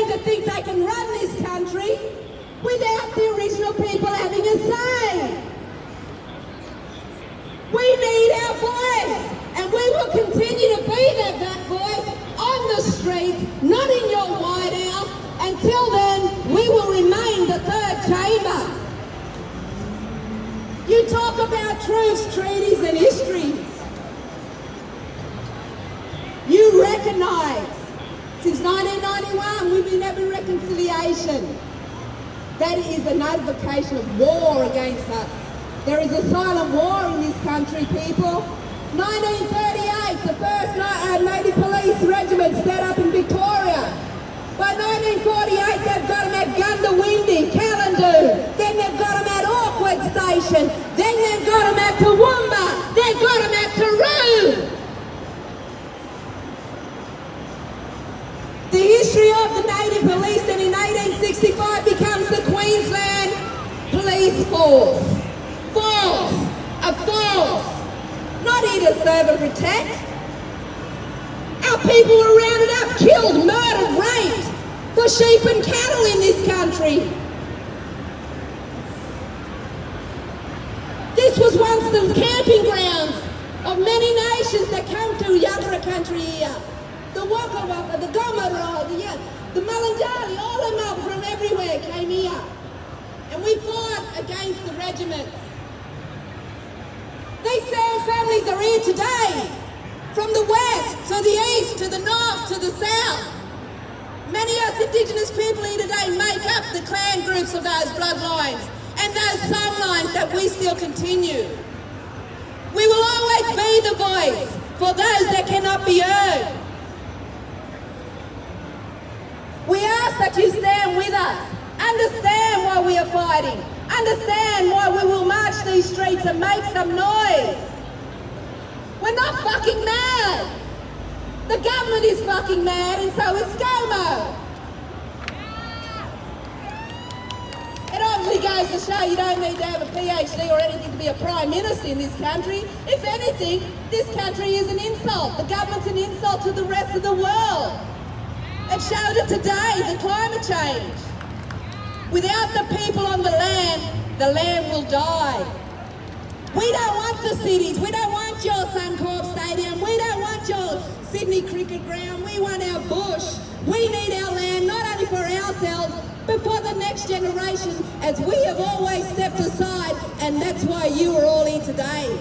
starting to think they can run this country without the original people having a say. We need our voice, and we will continue to be that voice on the street, not in your White House. Until then, we will remain the third chamber. You talk about truths, treaties and histories. You recognise, since 1991, we've been having reconciliation. That is a notification of war against us. There is a silent war in this country, people. 1938, the first Native Police Regiment set up in Victoria. By 1948, they've got them at Gundawindi, Kalandu. Then they've got them at Auckland Station. Then they've got them at Toowoomba. They've got them at Taroo. The history of the Native Police then in 1865 becomes the Queensland Police Force. False. A false. Not here to serve and protect. Our people were rounded up, killed, murdered, raped for sheep and cattle in this country. This was once the camping grounds of many nations that come to Yagara country here. The Waka Waka, the Gomara, the Malanjali, all of them from everywhere came here. And we fought against the regiment. These same families are here today. From the west, to the east, to the north, to the south. Many of us Indigenous people here today make up the clan groups of those bloodlines and those songlines that we still continue. We will always be the voice for those that cannot be heard. We ask that you stand with us. Understand why we are fighting. Understand why we will march these streets and make some noise. We're not fucking mad. The government is fucking mad and so is ScoMo. It obviously goes to show you don't need to have a PhD or anything to be a Prime Minister in this country. If anything, this country is an insult. The government's an insult to the rest of the world. It showed it today, the climate change. Without the people on the land will die. We don't want the cities. We don't want your Suncorp Stadium. We don't want your Sydney Cricket Ground. We want our bush. We need our land, not only for ourselves, but for the next generation, as we have always stepped aside, and that's why you are all here today.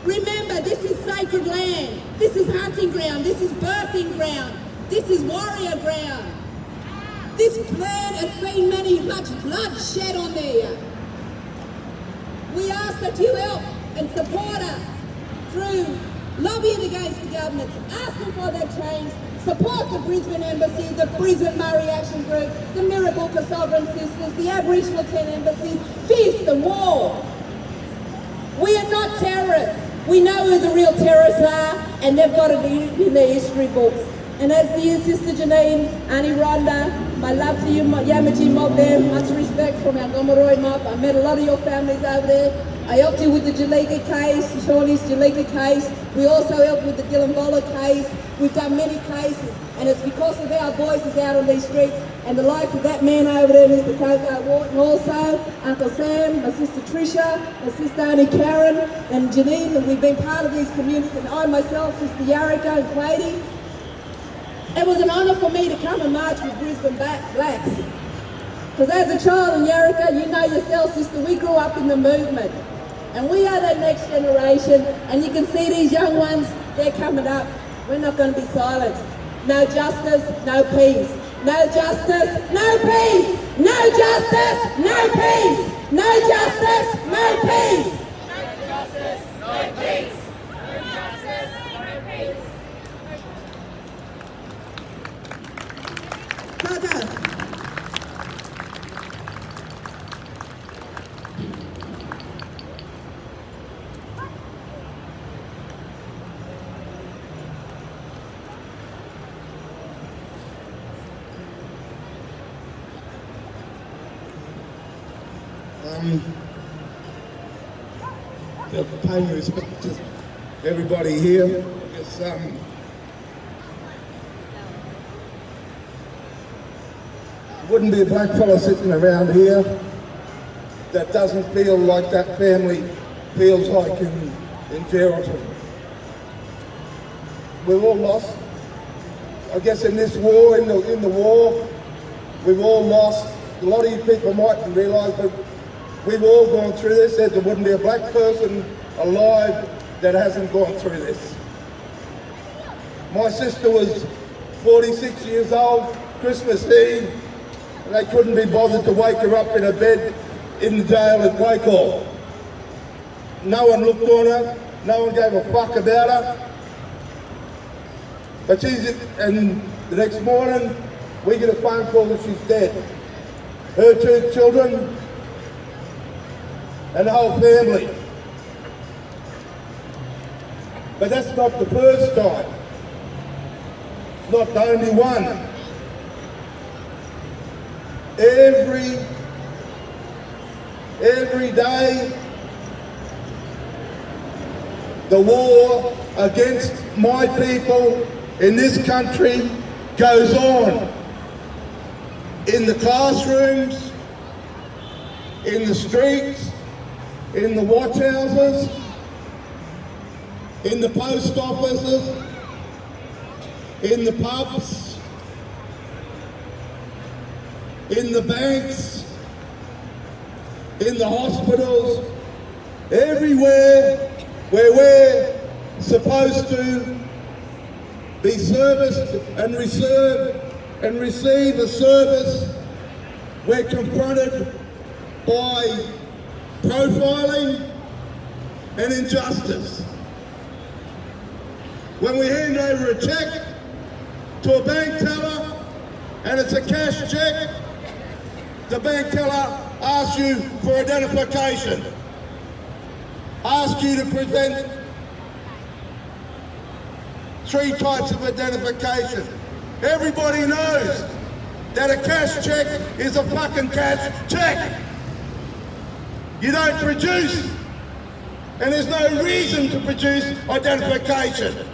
Remember, this is sacred land. This is hunting ground. This is birthing ground. This is warrior ground. This land has seen much blood shed on there. We ask that you help and support us through lobbying against the government, asking for that change, support the Brisbane Embassy, the Brisbane Murray Action Group, the Mirrabooka Sovereign Sisters, the Aboriginal 10 Embassy, fist and war. We are not terrorists. We know who the real terrorists are, and they've got to be in their history books. And as to you, Sister Janine, Auntie Rhonda, my love to you, Yamaji mob there, much respect from our Gomeroi mob. I met a lot of your families over there. I helped you with the Jalika case, Shawnee's Jalika case. We also helped with the Gillambola case. We've done many cases, and it's because of our voices out on these streets and the likes of that man over there, Mr. Coco Wharton also, Uncle Sam, my sister Tricia, my sister Auntie Karen, and Janine, and we've been part of these communities, and I myself, Sister Yarika and Clady. It was an honour for me to come and march with Brisbane Blacks. Because as a child in Yarika, you know yourself, sister, we grew up in the movement. And we are that next generation, and you can see these young ones, they're coming up. We're not going to be silenced. No justice, no peace. No justice, no peace. No justice, no peace. No justice, no peace. No justice, no peace. No justice, no peace. Coco. Paying respect to everybody here. wouldn't be a black fella sitting around here that doesn't feel like that family feels like in Geraldton. We've all lost. I guess in this war, in the war, we've all lost. A lot of you people mightn't realise, but we've all gone through this. There wouldn't be a black person alive that hasn't gone through this. My sister was 46 years old, Christmas Eve, and they couldn't be bothered to wake her up in her bed in the jail at Wakehall. No one looked on her, no one gave a fuck about her. But and the next morning, we get a phone call that she's dead. Her 2 children and the whole family. But that's not the first time. It's not the only one. Every day, the war against my people in this country goes on. In the classrooms, in the streets, in the watch houses, in the post offices, in the pubs, in the banks, in the hospitals, everywhere where we're supposed to be serviced and receive a service, we're confronted by profiling and injustice. When we hand over a cheque to a bank teller and it's a cash cheque, the bank teller asks you for identification, asks you to present 3 types of identification. Everybody knows that a cash cheque is a fucking cash cheque. You don't produce, and there's no reason to produce identification.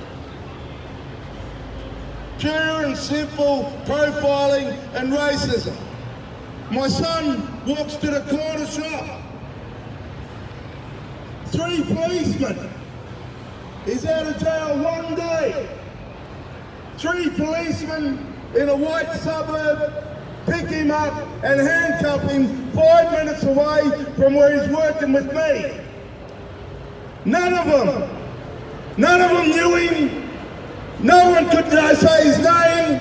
Pure and simple profiling and racism. My son walks to the corner shop. 3 policemen. He's out of jail 1 day. 3 policemen in a white suburb pick him up and handcuff him 5 minutes away from where he's working with me. None of them knew him. No one could say his name,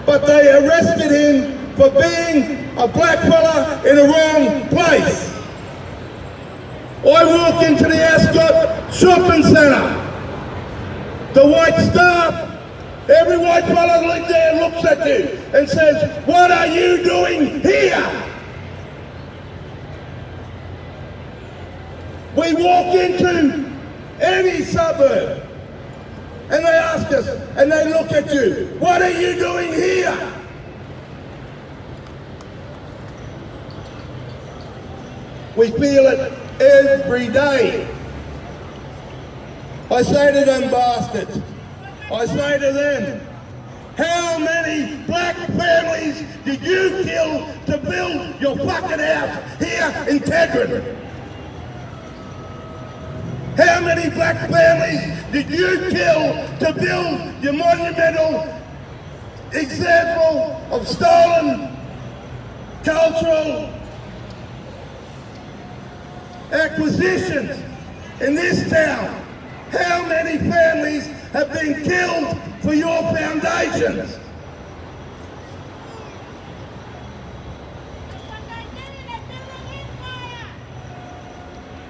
but they arrested him for being a black fella in the wrong place. I walk into the Ascot shopping centre. The white staff, every white fella lives there looks at you and says, "What are you doing here?" We walk into any suburb and they ask us and they look at you, "What are you doing here?" We feel it every day. I say to them bastards, I say to them, how many black families did you kill to build your fucking house here in Tedron? How many black families did you kill to build your monumental example of stolen cultural acquisitions in this town? How many families have been killed for your foundations?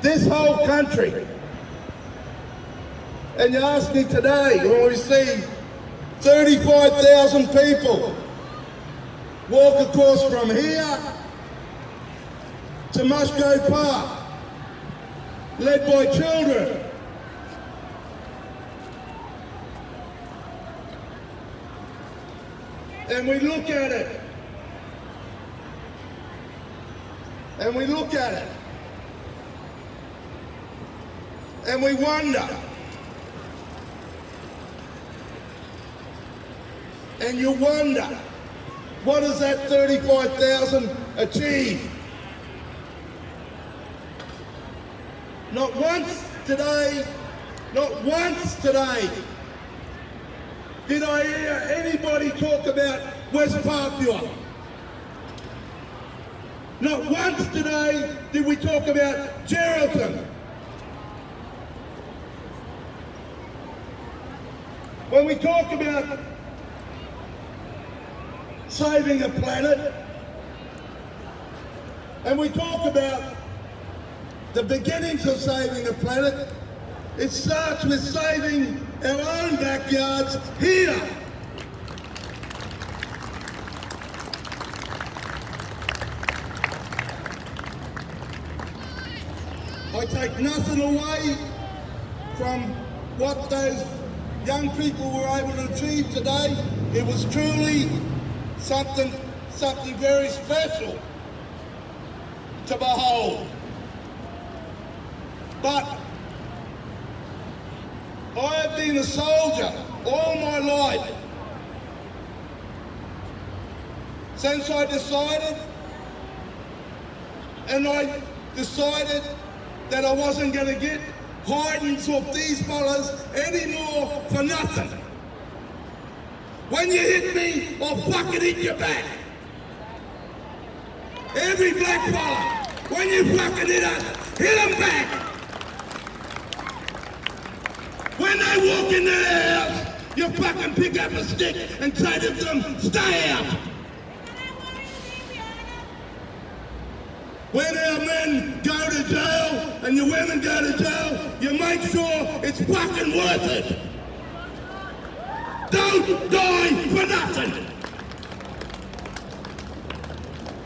This whole country. And you ask me today, when we see 35,000 people walk across from here to Musgrove Park, led by children. And we look at it. And we look at it. And we wonder. And you wonder what does that 35,000 achieve? Not once today did I hear anybody talk about West Papua. Not once today did we talk about Geraldton. When we talk about saving the planet, and we talk about the beginnings of saving the planet, it starts with saving our own backyards here. I take nothing away from what those young people were able to achieve today. It was truly something very special to behold. But I have been a soldier all my life. Since I decided that I wasn't going to get hidings off these fellas anymore for nothing. When you hit me, I'll fucking hit you back. Every black fella, when you fucking hit us, hit them back. When they walk in their house, you fucking pick up a stick and say to them, stay out. When our men go to jail and your women go to jail, you make sure it's fucking worth it. Don't die for nothing.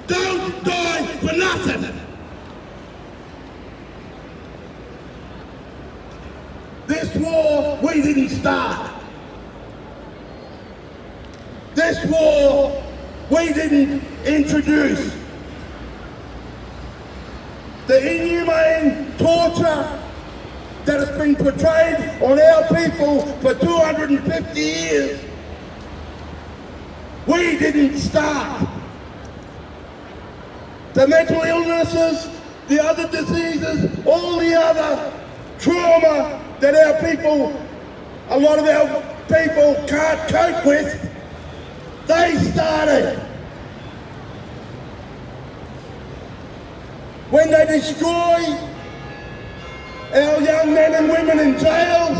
Don't die for nothing. This war we didn't start. This war we didn't introduce. The inhumane torture that has been portrayed on our people for 250 years, we didn't start. The mental illnesses, the other diseases, all the other trauma that our people, a lot of our people can't cope with, they started. When they destroy our young men and women in jails,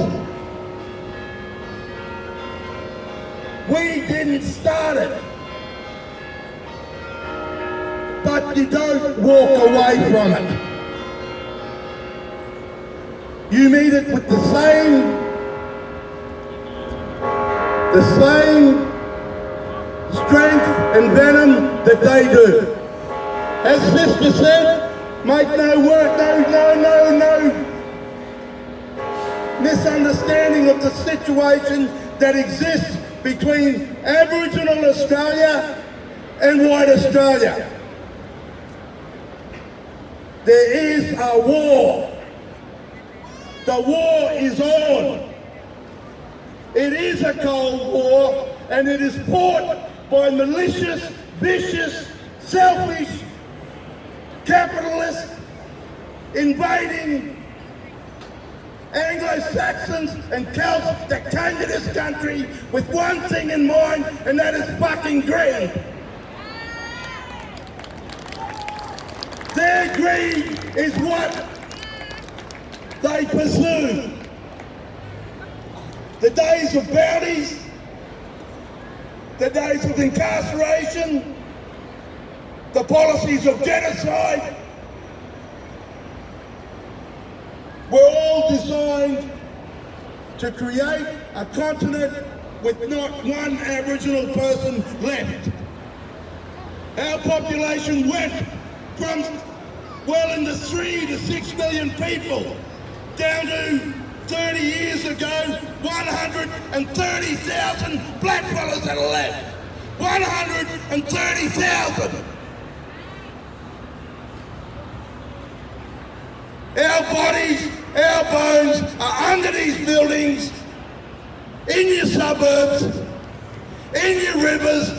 we didn't start it. But you don't walk away from it. You meet it with the same strength and venom that they do. As Sister said, make no misunderstanding of the situation that exists between Aboriginal Australia and white Australia. There is a war. The war is on. It is a cold war, and it is fought by malicious, vicious, selfish, capitalists invading Anglo-Saxons and Celts that came to this country with one thing in mind, and that is fucking greed. Their greed is what they pursue. The days of bounties, the days of incarceration, the policies of genocide were all designed to create a continent with not one Aboriginal person left. Our population went from well into 3 to 6 million people down to 30 years ago, 130,000 black fellas that are left. 130,000. Our bodies, our bones are under these buildings, in your suburbs, in your rivers,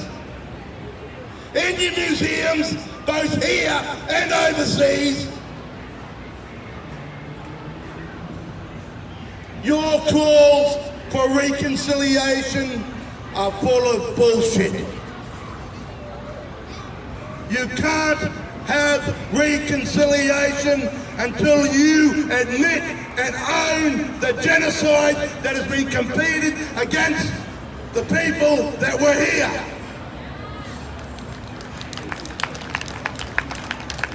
in your museums, both here and overseas. Your calls for reconciliation are full of bullshit. You can't have reconciliation until you admit and own the genocide that has been committed against the people that were here.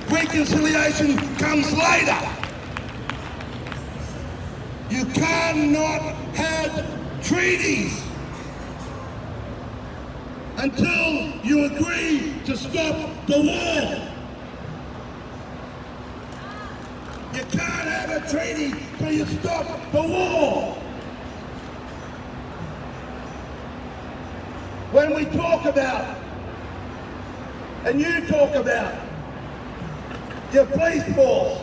Reconciliation comes later. You cannot have treaties until you agree to stop the war. You can't have a treaty till you stop the war. When we talk about, and you talk about, your police force,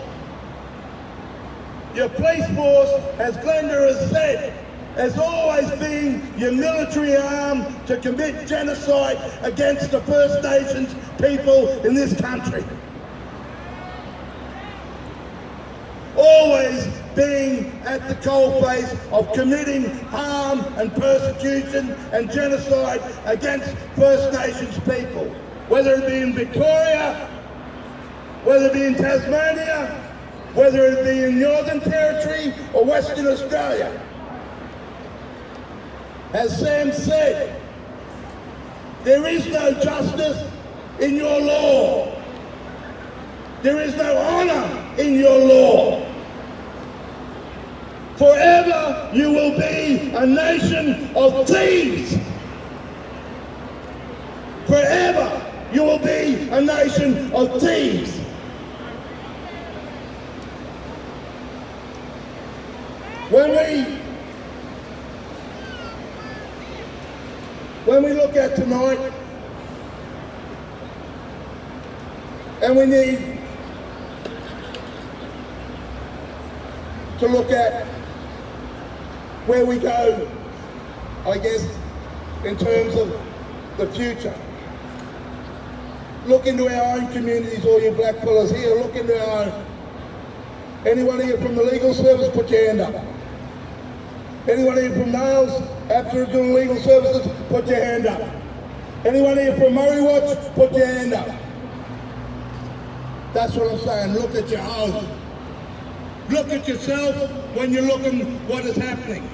as Glenda has said, has always been your military arm to commit genocide against the First Nations people in this country. Always being at the coalface of committing harm and persecution and genocide against First Nations people, whether it be in Victoria, whether it be in Tasmania, whether it be in Northern Territory or Western Australia. As Sam said, there is no justice in your law. There is no honour in your law. Forever you will be a nation of thieves. Forever you will be a nation of thieves. When we look at tonight, and we need to look at where we go, I guess, in terms of the future. Look into our own communities, all you black fellas here, look into our own. Anyone here from the legal service, put your hand up. Anyone here from Nails, Aboriginal Legal Services, put your hand up. Anyone here from Murray Watch, put your hand up. That's what I'm saying, look at your own. Look at yourself when you're looking what is happening.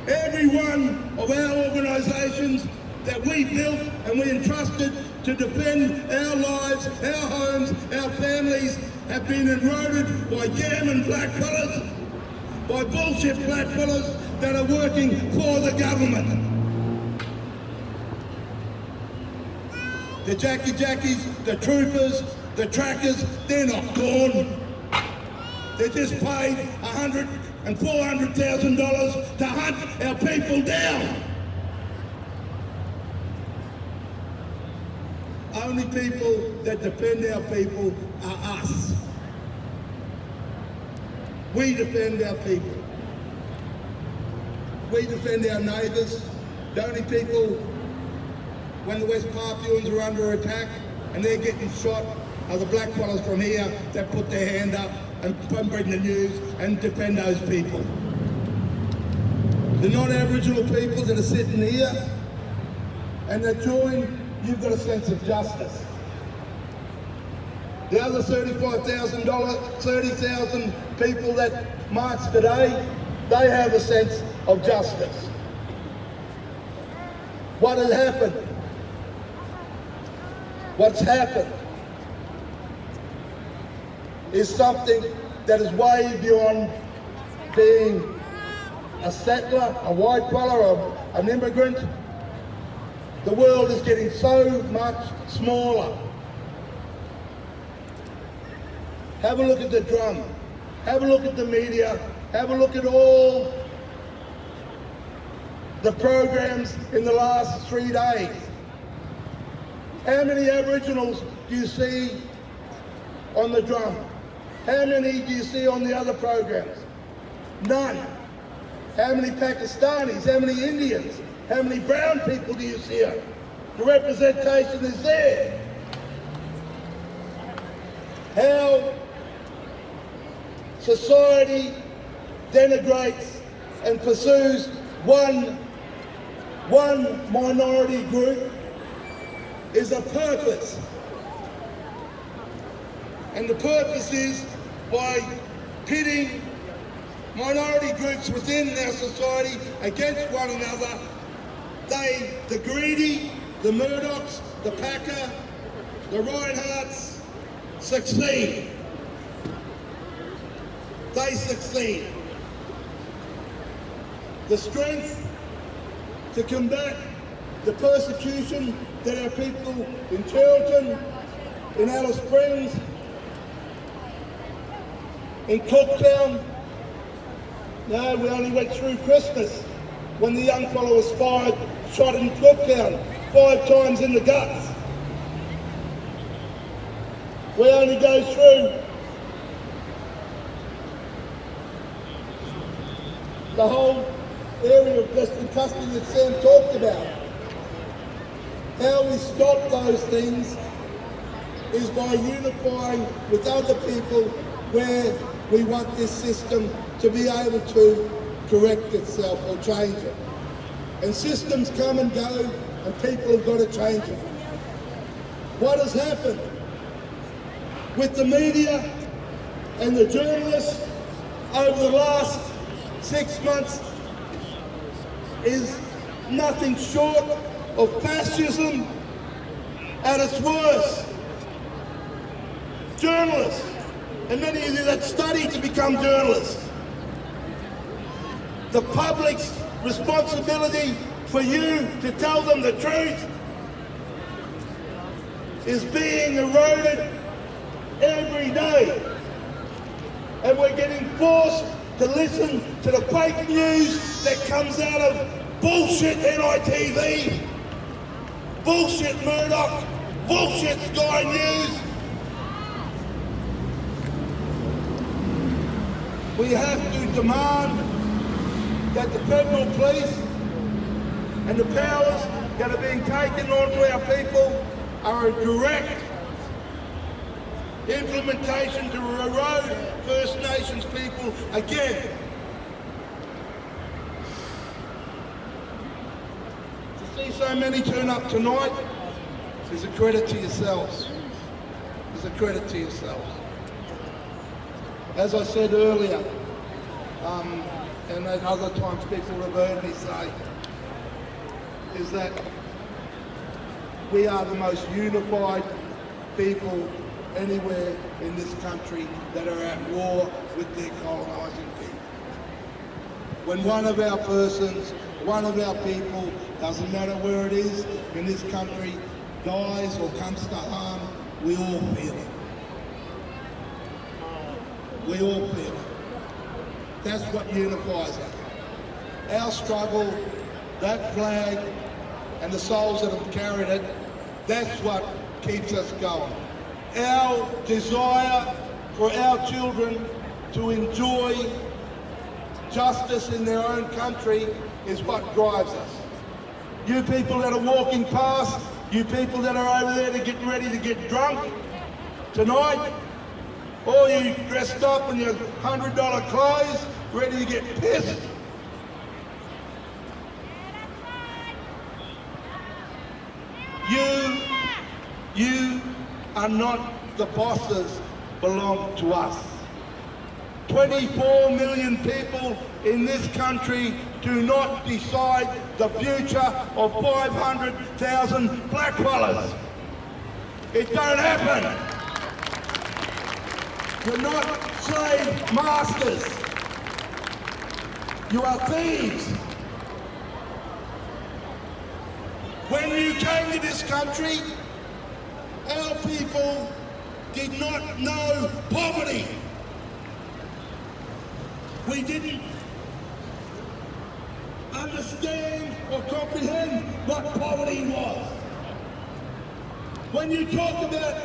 Every one of our organisations that we built and we entrusted to defend our lives, our homes, our families, have been eroded by gammon black fellas, by bullshit black fellas that are working for the government. The Jackies, the troopers, the trackers, they're not gone. They just paid $100,000 and $400,000 to hunt our people down. Only people that defend our people are us. We defend our people. We defend our neighbours. The only people, when the West Papuans are under attack and they're getting shot, are the black fellas from here that put their hand up and bring the news and defend those people. The non-Aboriginal people that are sitting here and they're joined, you've got a sense of justice. The other 30,000 people that marched today, they have a sense of justice. What has happened? What's happened is something that is way beyond being a settler, a white fella, or an immigrant. The world is getting so much smaller. Have a look at the drum. Have a look at the media. Have a look at all the programs in the last 3 days. How many Aboriginals do you see on the drum? How many do you see on the other programs? None. How many Pakistanis? How many Indians? How many brown people do you see? The representation is there. how society denigrates and pursues one minority group is a purpose. And the purpose is by pitting minority groups within our society against one another, the greedy, the Murdochs, the Packer, the Reinhardts succeed. They succeed. The strength to combat the persecution that our people in Geraldton, in Alice Springs, in Cooktown, no, we only went through Christmas when the young fellow was shot in Cooktown 5 times in the guts. We only go through the whole area of custody that Sam talked about. How we stop those things is by unifying with other people where we want this system to be able to correct itself or change it. And systems come and go, and people have got to change it. What has happened with the media and the journalists over the last 6 months is nothing short of fascism at its worst. Journalists, and many of you that study to become journalists, the public's responsibility for you to tell them the truth is being eroded every day. And we're getting forced to listen to the fake news that comes out of bullshit NITV, bullshit Murdoch, bullshit Sky News. We have to demand that the federal police and the powers that are being taken onto our people are a direct implementation to erode First Nations people again. To see so many turn up tonight is a credit to yourselves. Is a credit to yourselves. As I said earlier, and at other times people have heard me say, is that we are the most unified people anywhere in this country that are at war with their colonising people. When one of our persons, one of our people, doesn't matter where it is in this country, dies or comes to harm, we all feel it. We all feel it. That's what unifies us. Our struggle, that flag, and the souls that have carried it, that's what keeps us going. Our desire for our children to enjoy justice in their own country is what drives us. You people that are walking past, you people that are over there to get ready to get drunk tonight, all you dressed up in your $100 clothes, ready to get pissed. You are not the bosses, belong to us. 24 million people in this country do not decide the future of 500,000 blackfellas. It don't happen. You're not slave masters. You are thieves. When you came to this country, our people did not know poverty. We didn't understand or comprehend what poverty was. When you talk about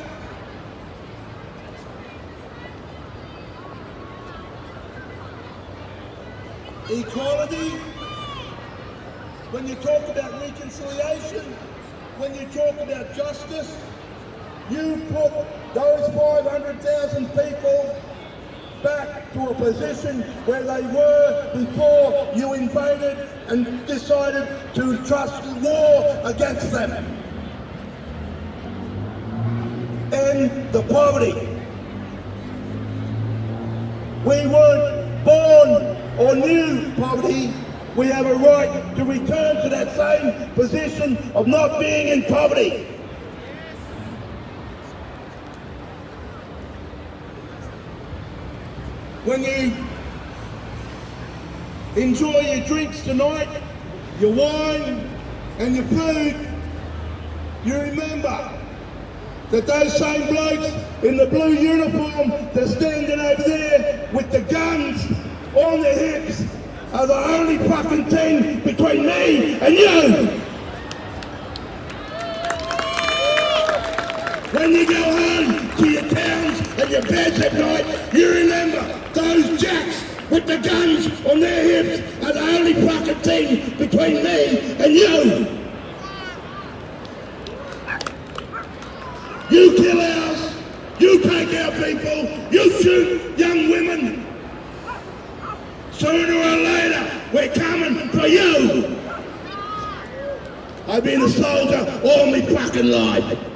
equality, when you talk about reconciliation, when you talk about justice, You put those 500,000 people back to a position where they were before you invaded and decided to trust war against them. End the poverty. We weren't born or knew poverty. We have a right to return to that same position of not being in poverty. When you enjoy your drinks tonight, your wine and your food, you remember that those same blokes in the blue uniform, they're standing over there with the guns on their hips, are the only fucking thing between me and you. When you go home to your towns and your beds at night, you remember those jacks with the guns on their hips are the only fucking thing between me and you. You kill ours, you take our people, you shoot young women. Sooner or later, we're coming for you. I've been a soldier all my fucking life.